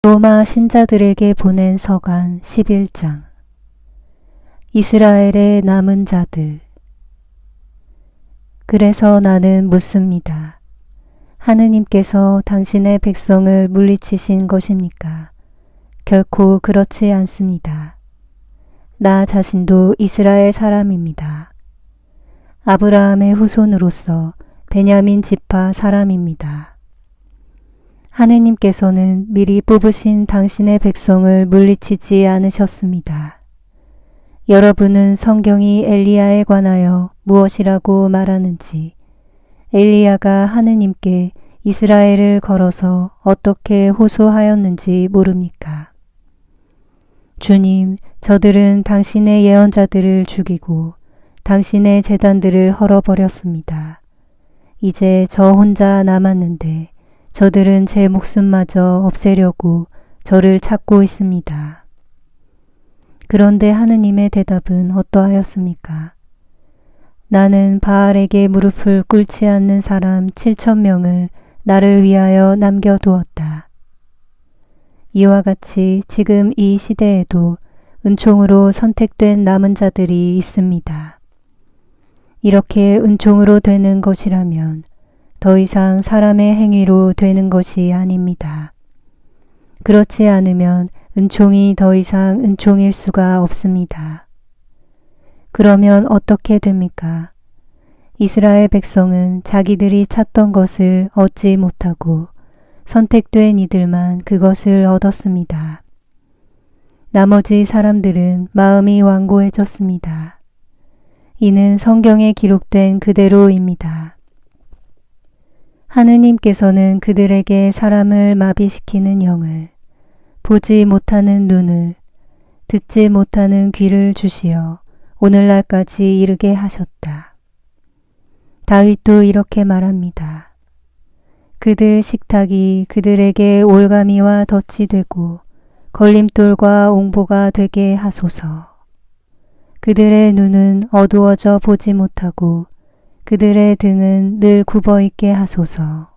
로마 신자들에게 보낸 서간 11장. 이스라엘의 남은 자들. 그래서 나는 묻습니다. 하느님께서 당신의 백성을 물리치신 것입니까? 결코 그렇지 않습니다. 나 자신도 이스라엘 사람입니다. 아브라함의 후손으로서 베냐민 지파 사람입니다. 하느님께서는 미리 뽑으신 당신의 백성을 물리치지 않으셨습니다. 여러분은 성경이 엘리야에 관하여 무엇이라고 말하는지, 엘리야가 하느님께 이스라엘을 걸어서 어떻게 호소하였는지 모릅니까? 주님, 저들은 당신의 예언자들을 죽이고 당신의 제단들을 헐어버렸습니다. 이제 저 혼자 남았는데 저들은 제 목숨마저 없애려고 저를 찾고 있습니다. 그런데 하느님의 대답은 어떠하였습니까? 나는 바알에게 무릎을 꿇지 않는 사람 7,000명을 나를 위하여 남겨두었다. 이와 같이 지금 이 시대에도 은총으로 선택된 남은 자들이 있습니다. 이렇게 은총으로 되는 것이라면 더 이상 사람의 행위로 되는 것이 아닙니다. 그렇지 않으면 은총이 더 이상 은총일 수가 없습니다. 그러면 어떻게 됩니까? 이스라엘 백성은 자기들이 찾던 것을 얻지 못하고 선택된 이들만 그것을 얻었습니다. 나머지 사람들은 마음이 완고해졌습니다. 이는 성경에 기록된 그대로입니다. 하느님께서는 그들에게 사람을 마비시키는 영을, 보지 못하는 눈을, 듣지 못하는 귀를 주시어 오늘날까지 이르게 하셨다. 다윗도 이렇게 말합니다. 그들 식탁이 그들에게 올가미와 덫이 되고 걸림돌과 옹보가 되게 하소서. 그들의 눈은 어두워져 보지 못하고 그들의 등은 늘 굽어있게 하소서.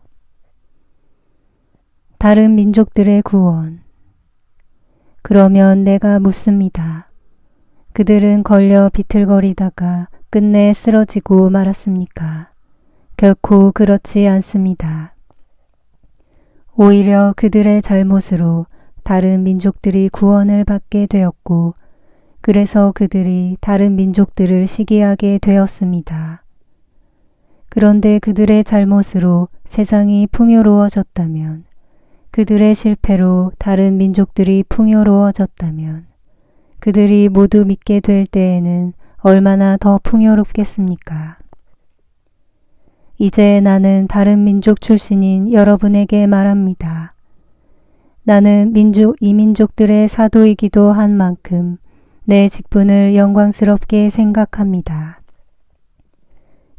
다른 민족들의 구원. 그러면 내가 묻습니다. 그들은 걸려 비틀거리다가 끝내 쓰러지고 말았습니까? 결코 그렇지 않습니다. 오히려 그들의 잘못으로 다른 민족들이 구원을 받게 되었고, 그래서 그들이 다른 민족들을 시기하게 되었습니다. 그런데 그들의 잘못으로 세상이 풍요로워졌다면, 그들의 실패로 다른 민족들이 풍요로워졌다면, 그들이 모두 믿게 될 때에는 얼마나 더 풍요롭겠습니까? 이제 나는 다른 민족 출신인 여러분에게 말합니다. 나는 이민족들의 사도이기도 한 만큼 내 직분을 영광스럽게 생각합니다.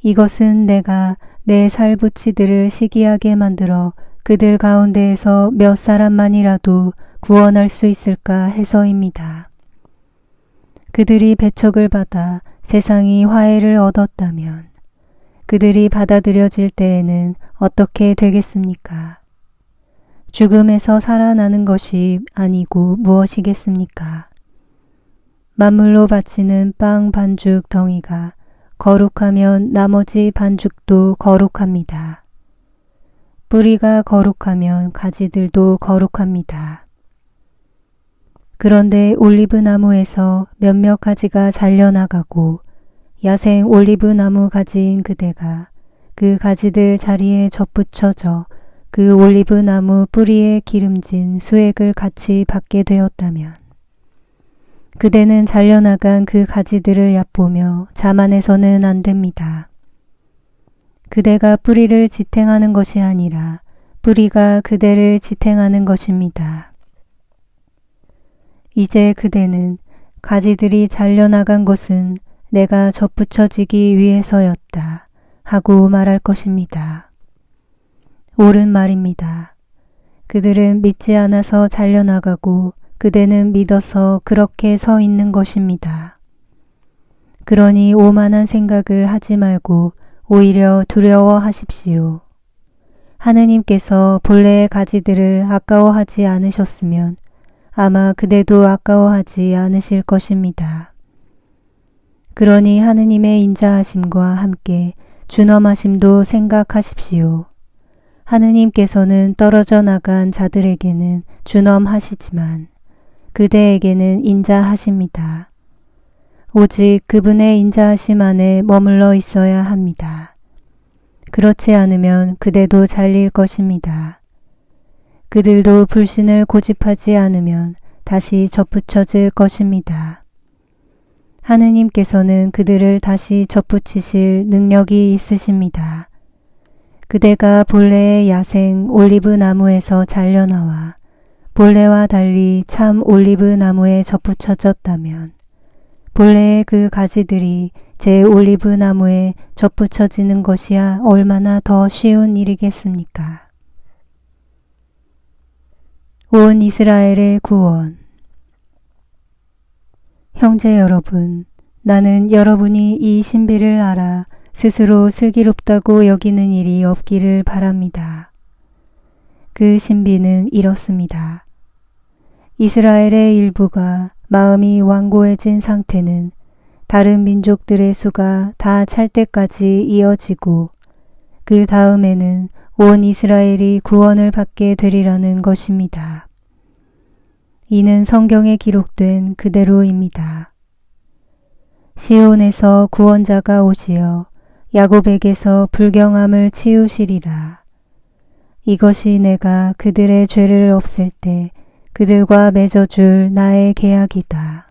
이것은 내가 내 살부치들을 시기하게 만들어 그들 가운데에서 몇 사람만이라도 구원할 수 있을까 해서입니다. 그들이 배척을 받아 세상이 화해를 얻었다면 그들이 받아들여질 때에는 어떻게 되겠습니까? 죽음에서 살아나는 것이 아니고 무엇이겠습니까? 만물로 바치는 빵 반죽 덩이가 거룩하면 나머지 반죽도 거룩합니다. 뿌리가 거룩하면 가지들도 거룩합니다. 그런데 올리브 나무에서 몇몇 가지가 잘려나가고 야생 올리브 나무 가지인 그대가 그 가지들 자리에 접붙여져 그 올리브 나무 뿌리에 기름진 수액을 같이 받게 되었다면 그대는 잘려나간 그 가지들을 얕보며 자만해서는 안 됩니다. 그대가 뿌리를 지탱하는 것이 아니라 뿌리가 그대를 지탱하는 것입니다. 이제 그대는 가지들이 잘려나간 것은 내가 접붙여지기 위해서였다 하고 말할 것입니다. 옳은 말입니다. 그들은 믿지 않아서 잘려나가고 그대는 믿어서 그렇게 서 있는 것입니다. 그러니 오만한 생각을 하지 말고 오히려 두려워하십시오. 하느님께서 본래의 가지들을 아까워하지 않으셨으면 아마 그대도 아까워하지 않으실 것입니다. 그러니 하느님의 인자하심과 함께 준엄하심도 생각하십시오. 하느님께서는 떨어져 나간 자들에게는 준엄하시지만 그대에게는 인자하십니다. 오직 그분의 인자하심 안에 머물러 있어야 합니다. 그렇지 않으면 그대도 잘릴 것입니다. 그들도 불신을 고집하지 않으면 다시 접붙여질 것입니다. 하느님께서는 그들을 다시 접붙이실 능력이 있으십니다. 그대가 본래의 야생 올리브 나무에서 잘려나와 본래와 달리 참 올리브 나무에 접붙여졌다면 본래의 그 가지들이 제 올리브 나무에 접붙여지는 것이야 얼마나 더 쉬운 일이겠습니까? 온 이스라엘의 구원. 형제 여러분, 나는 여러분이 이 신비를 알아 스스로 슬기롭다고 여기는 일이 없기를 바랍니다. 그 신비는 이렇습니다. 이스라엘의 일부가 마음이 완고해진 상태는 다른 민족들의 수가 다 찰 때까지 이어지고 그 다음에는 온 이스라엘이 구원을 받게 되리라는 것입니다. 이는 성경에 기록된 그대로입니다. 시온에서 구원자가 오시어 야곱에게서 불경함을 치우시리라. 이것이 내가 그들의 죄를 없앨 때 그들과 맺어줄 나의 계약이다.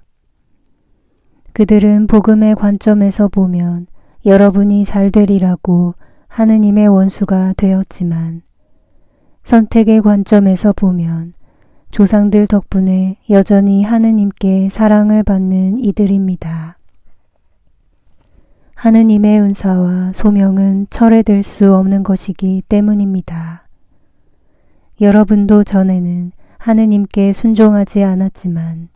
그들은 복음의 관점에서 보면 여러분이 잘 되리라고 하느님의 원수가 되었지만 선택의 관점에서 보면 조상들 덕분에 여전히 하느님께 사랑을 받는 이들입니다. 하느님의 은사와 소명은 철회될 수 없는 것이기 때문입니다. 여러분도 전에는 하느님께 순종하지 않았지만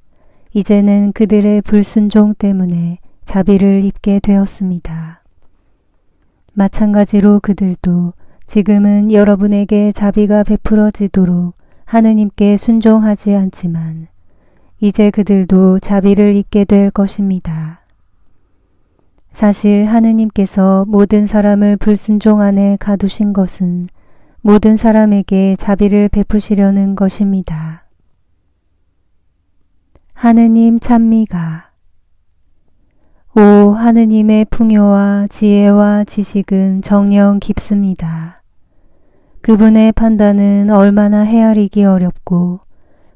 이제는 그들의 불순종 때문에 자비를 입게 되었습니다. 마찬가지로 그들도 지금은 여러분에게 자비가 베풀어지도록 하느님께 순종하지 않지만 이제 그들도 자비를 입게 될 것입니다. 사실 하느님께서 모든 사람을 불순종 안에 가두신 것은 모든 사람에게 자비를 베푸시려는 것입니다. 하느님 찬미가. 오 하느님의 풍요와 지혜와 지식은 정녕 깊습니다. 그분의 판단은 얼마나 헤아리기 어렵고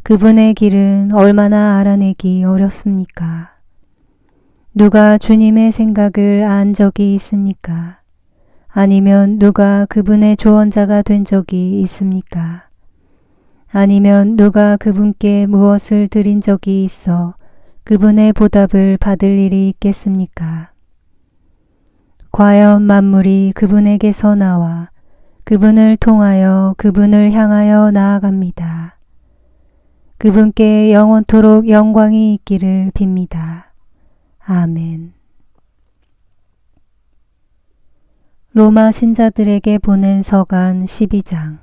그분의 길은 얼마나 알아내기 어렵습니까? 누가 주님의 생각을 안 적이 있습니까? 아니면 누가 그분의 조언자가 된 적이 있습니까? 아니면 누가 그분께 무엇을 드린 적이 있어 그분의 보답을 받을 일이 있겠습니까? 과연 만물이 그분에게서 나와 그분을 통하여 그분을 향하여 나아갑니다. 그분께 영원토록 영광이 있기를 빕니다. 아멘. 로마 신자들에게 보낸 서간 12장.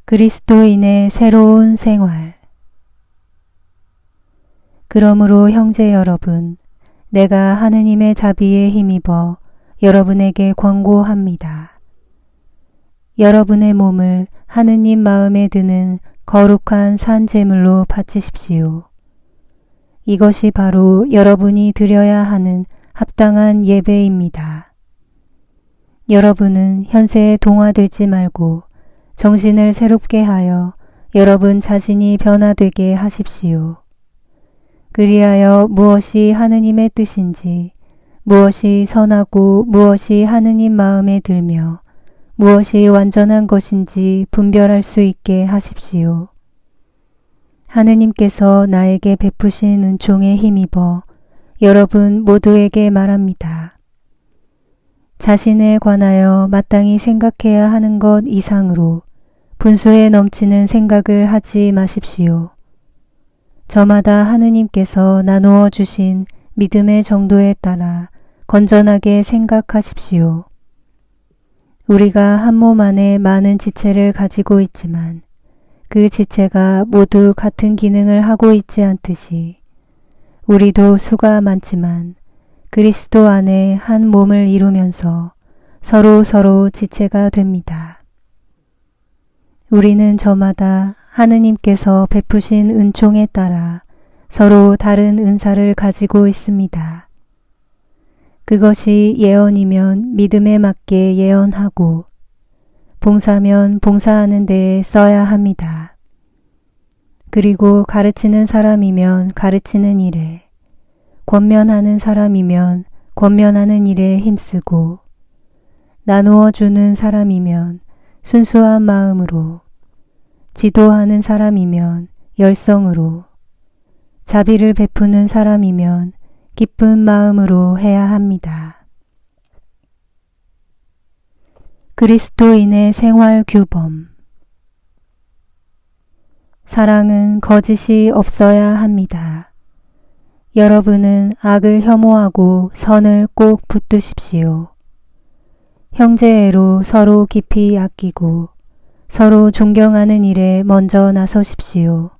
그리스도인의 새로운 생활. 그러므로 형제 여러분, 내가 하느님의 자비에 힘입어 여러분에게 권고합니다. 여러분의 몸을 하느님 마음에 드는 거룩한 산 제물로 바치십시오. 이것이 바로 여러분이 드려야 하는 합당한 예배입니다. 여러분은 현세에 동화되지 말고 정신을 새롭게 하여 여러분 자신이 변화되게 하십시오. 그리하여 무엇이 하느님의 뜻인지, 무엇이 선하고 무엇이 하느님 마음에 들며 무엇이 완전한 것인지 분별할 수 있게 하십시오. 하느님께서 나에게 베푸신 은총에 힘입어 여러분 모두에게 말합니다. 자신에 관하여 마땅히 생각해야 하는 것 이상으로 분수에 넘치는 생각을 하지 마십시오. 저마다 하느님께서 나누어 주신 믿음의 정도에 따라 건전하게 생각하십시오. 우리가 한 몸 안에 많은 지체를 가지고 있지만 그 지체가 모두 같은 기능을 하고 있지 않듯이 우리도 수가 많지만 그리스도 안에 한 몸을 이루면서 서로 지체가 됩니다. 우리는 저마다 하느님께서 베푸신 은총에 따라 서로 다른 은사를 가지고 있습니다. 그것이 예언이면 믿음에 맞게 예언하고 봉사면 봉사하는 데에 써야 합니다. 그리고 가르치는 사람이면 가르치는 일에, 권면하는 사람이면 권면하는 일에 힘쓰고, 나누어 주는 사람이면 순수한 마음으로, 지도하는 사람이면 열성으로, 자비를 베푸는 사람이면 기쁜 마음으로 해야 합니다. 그리스도인의 생활 규범. 사랑은 거짓이 없어야 합니다. 여러분은 악을 혐오하고 선을 꼭 붙드십시오. 형제애로 서로 깊이 아끼고 서로 존경하는 일에 먼저 나서십시오.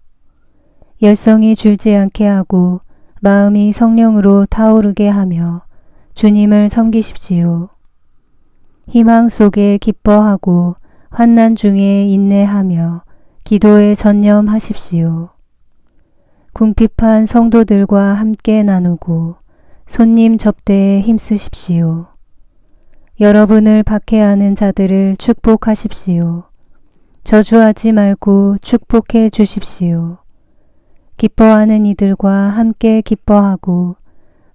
열성이 줄지 않게 하고 마음이 성령으로 타오르게 하며 주님을 섬기십시오. 희망 속에 기뻐하고 환난 중에 인내하며 기도에 전념하십시오. 궁핍한 성도들과 함께 나누고 손님 접대에 힘쓰십시오. 여러분을 박해하는 자들을 축복하십시오. 저주하지 말고 축복해 주십시오. 기뻐하는 이들과 함께 기뻐하고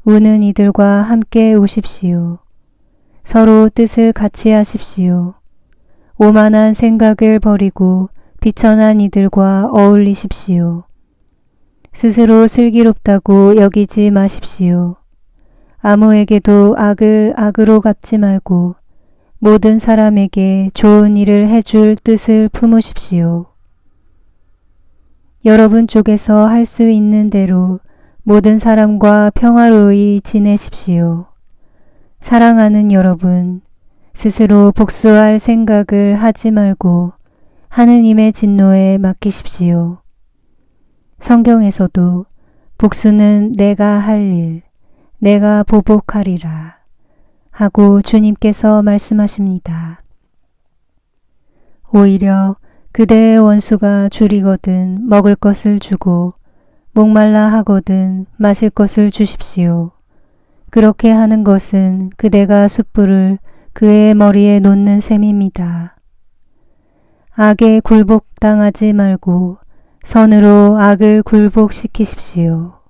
우는 이들과 함께 우십시오. 서로 뜻을 같이 하십시오. 오만한 생각을 버리고 비천한 이들과 어울리십시오. 스스로 슬기롭다고 여기지 마십시오. 아무에게도 악을 악으로 갚지 말고 모든 사람에게 좋은 일을 해줄 뜻을 품으십시오. 여러분 쪽에서 할 수 있는 대로 모든 사람과 평화로이 지내십시오. 사랑하는 여러분, 스스로 복수할 생각을 하지 말고 하느님의 진노에 맡기십시오. 성경에서도 복수는 내가 할 일, 내가 보복하리라 하고 주님께서 말씀하십니다. 오히려 그대의 원수가 줄이거든 먹을 것을 주고 목말라 하거든 마실 것을 주십시오. 그렇게 하는 것은 그대가 숯불을 그의 머리에 놓는 셈입니다. 악에 굴복당하지 말고 선으로 악을 굴복시키십시오.